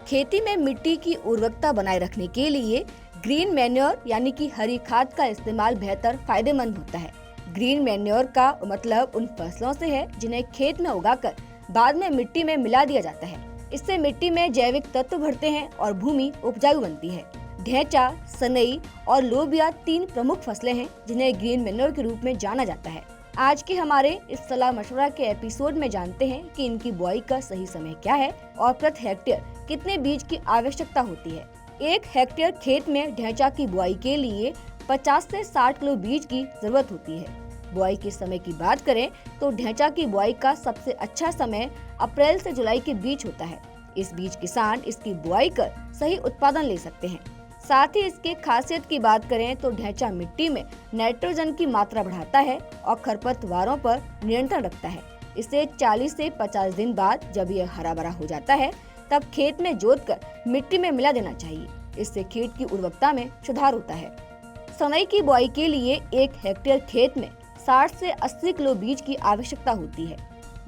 खेती में मिट्टी की उर्वरकता बनाए रखने के लिए ग्रीन मैन्योर यानी कि हरी खाद का इस्तेमाल बेहतर फायदेमंद होता है। ग्रीन मैन्योर का मतलब उन फसलों से है जिन्हें खेत में उगाकर बाद में मिट्टी में मिला दिया जाता है। इससे मिट्टी में जैविक तत्व बढ़ते हैं और भूमि उपजाऊ बनती है। ढैंचा, सनई और लोबिया 3 प्रमुख फसलें हैं जिन्हें ग्रीन मैन्योर के रूप में जाना जाता है। आज के हमारे इस सलाह मशवरा के एपिसोड में जानते हैं कि इनकी बुआई का सही समय क्या है और प्रति हेक्टेयर कितने बीज की आवश्यकता होती है। 1 हेक्टेयर खेत में ढैंचा की बुआई के लिए 50 से 60 किलो बीज की जरूरत होती है। बुआई के समय की बात करें तो ढैंचा की बुआई का सबसे अच्छा समय अप्रैल से जुलाई के बीच होता है। इस बीच किसान इसकी बुआई कर सही उत्पादन ले सकते हैं। साथ ही इसकी खासियत की बात करें तो ढैंचा मिट्टी में नाइट्रोजन की मात्रा बढ़ाता है और खरपतवारों पर नियंत्रण रखता है। इसे 40 से 50 दिन बाद जब यह हरा भरा हो जाता है तब खेत में जोतकर मिट्टी में मिला देना चाहिए। इससे खेत की उर्वरकता में सुधार होता है। सनई की बुआई के लिए 1 हेक्टेयर खेत में 60 से 80 किलो बीज की आवश्यकता होती है।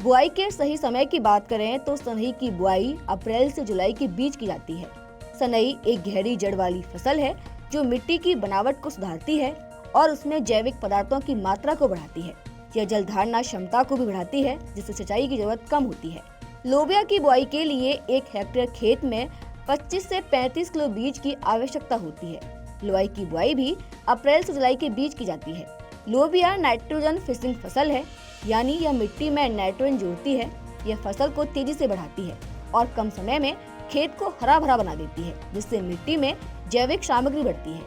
बुआई के सही समय की बात करें तो सनई की बुआई अप्रैल से जुलाई के बीच की जाती है। सनई एक गहरी जड़ वाली फसल है जो मिट्टी की बनावट को सुधारती है और उसमें जैविक पदार्थों की मात्रा को बढ़ाती है। यह जल धारणा क्षमता को भी बढ़ाती है जिससे सिंचाई की जरूरत कम होती है। लोबिया की बुआई के लिए 1 हेक्टेयर खेत में 25 से 35 किलो बीज की आवश्यकता होती है। लोई की बुआई भी अप्रैल से जुलाई के बीच की जाती है। लोबिया नाइट्रोजन फिक्सिंग फसल है, यानी यह मिट्टी में नाइट्रोजन जोड़ती है। यह फसल को तेजी से बढ़ाती है और कम समय में खेत को हरा भरा बना देती है, जिससे मिट्टी में जैविक सामग्री बढ़ती है।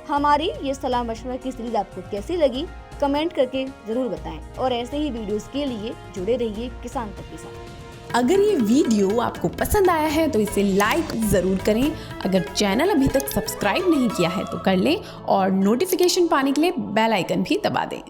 हमारी ये सलाह मशवरा की सीरीज आपको कैसी लगी कमेंट करके जरूर बताएं और ऐसे ही वीडियोस के लिए जुड़े रहिए किसान तक के साथ। अगर ये वीडियो आपको पसंद आया है तो इसे लाइक जरूर करें। अगर चैनल अभी तक सब्सक्राइब नहीं किया है तो कर लें और नोटिफिकेशन पाने के लिए बेल आइकन भी दबा दें।